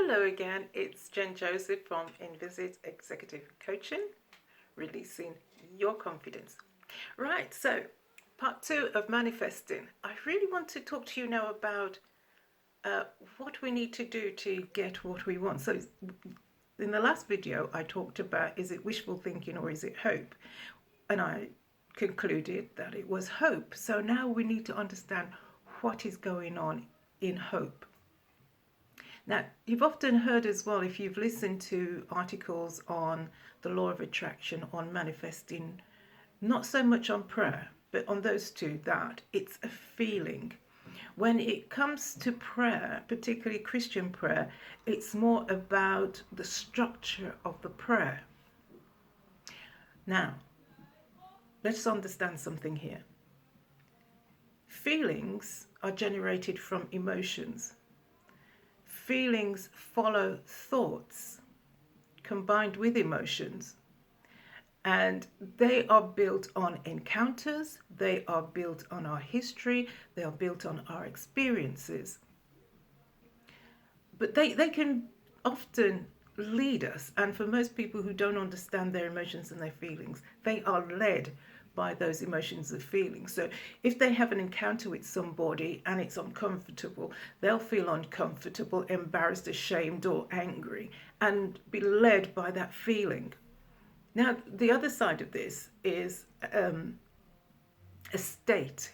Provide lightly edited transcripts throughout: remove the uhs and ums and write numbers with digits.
Hello again, it's Jen Joseph from Invisit Executive Coaching, releasing your confidence. Right, so part 2 of manifesting. I really want to talk to you now about what we need to do to get what we want. So in the last video, I talked about, is it wishful thinking or is it hope? And I concluded that it was hope. So now we need to understand what is going on in hope. Now, you've often heard as well, if you've listened to articles on the law of attraction, on manifesting, not so much on prayer, but on those two, that it's a feeling. When it comes to prayer, particularly Christian prayer, it's more about the structure of the prayer. Now, let's understand something here. Feelings are generated from emotions. Feelings follow thoughts combined with emotions, and they are built on encounters, they are built on our history, they are built on our experiences. But they can often lead us, and for most people who don't understand their emotions and their feelings, they are led by those emotions and feelings. So if they have an encounter with somebody and it's uncomfortable, they'll feel uncomfortable, embarrassed, ashamed, or angry, and be led by that feeling. Now, the other side of this is a state.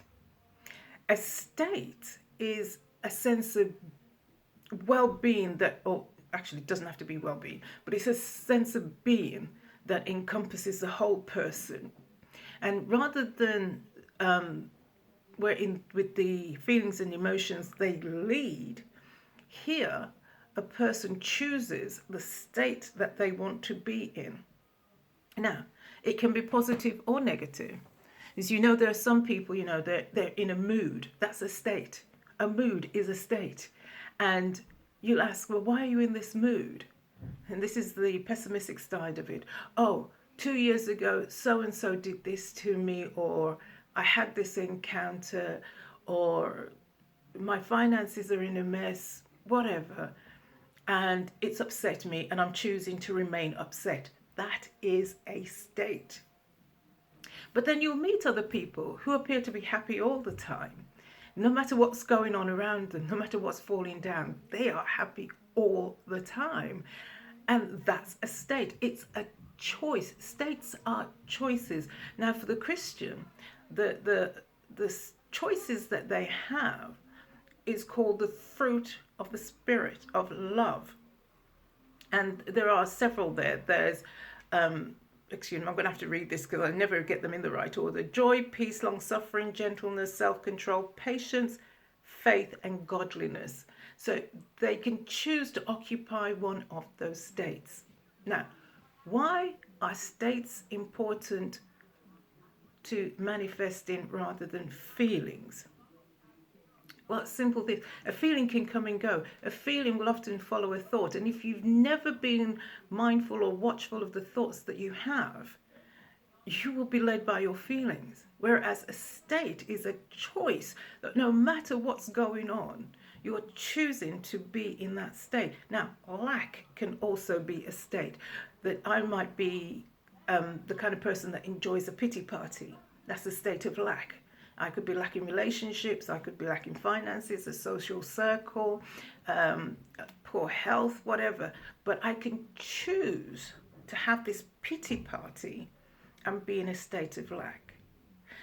A state is a sense of well-being that, or actually it doesn't have to be well-being, but it's a sense of being that encompasses the whole person. And rather than with the feelings and emotions they lead, here a person chooses the state that they want to be in. Now, it can be positive or negative. As you know, there are some people, they're in a mood. That's a state. A mood is a state. And you'll ask, well, why are you in this mood? And this is the pessimistic side of it. Oh, 2 years ago, so-and-so did this to me, or I had this encounter, or my finances are in a mess, whatever, and it's upset me, and I'm choosing to remain upset. That is a state. But then you'll meet other people who appear to be happy all the time. No matter what's going on around them, no matter what's falling down, they are happy all the time. And that's a state. It's a choice. States are choices. Now, for the Christian, the choices that they have is called the fruit of the Spirit of love. And there are several there. There's, excuse me, I'm going to have to read this because I never get them in the right order. Joy, peace, long-suffering, gentleness, self-control, patience, faith, and godliness. So they can choose to occupy one of those states. Now, why are states important to manifesting rather than feelings? Well, it's simple this. A feeling can come and go. A feeling will often follow a thought. And if you've never been mindful or watchful of the thoughts that you have, you will be led by your feelings. Whereas a state is a choice that no matter what's going on, you're choosing to be in that state. Now, lack can also be a state. That I might be the kind of person that enjoys a pity party. That's a state of lack. I could be lacking relationships, I could be lacking finances, a social circle, poor health, whatever. But I can choose to have this pity party and be in a state of lack.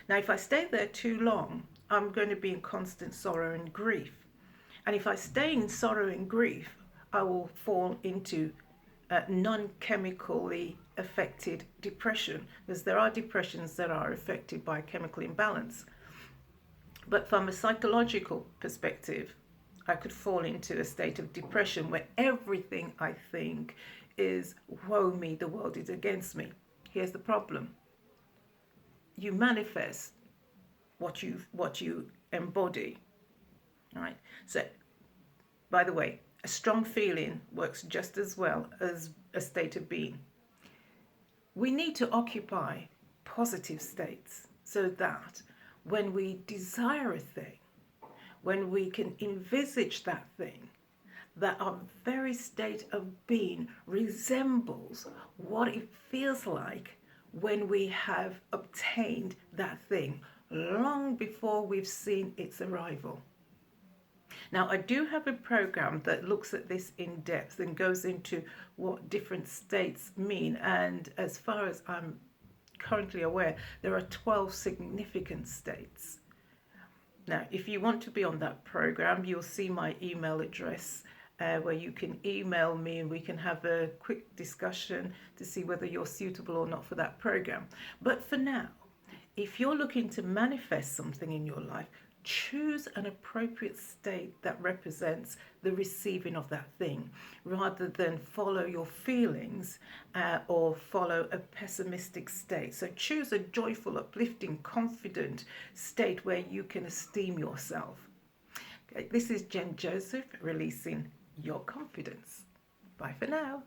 Now, if I stay there too long, I'm going to be in constant sorrow and grief. And if I stay in sorrow and grief, I will fall into non-chemically affected depression, because there are depressions that are affected by chemical imbalance. But from a psychological perspective, I could fall into a state of depression where everything I think is, woe me, the world is against me. Here's the problem. You manifest what you embody, right? So, by the way, a strong feeling works just as well as a state of being. We need to occupy positive states so that when we desire a thing, when we can envisage that thing, that our very state of being resembles what it feels like when we have obtained that thing long before we've seen its arrival. Now, I do have a program that looks at this in depth and goes into what different states mean. And as far as I'm currently aware, there are 12 significant states. Now, if you want to be on that program, you'll see my email address where you can email me and we can have a quick discussion to see whether you're suitable or not for that program. But for now, if you're looking to manifest something in your life, choose an appropriate state that represents the receiving of that thing rather than follow your feelings or follow a pessimistic state. So choose a joyful, uplifting, confident state where you can esteem yourself. Okay, this is Jen Joseph, releasing your confidence. Bye for now.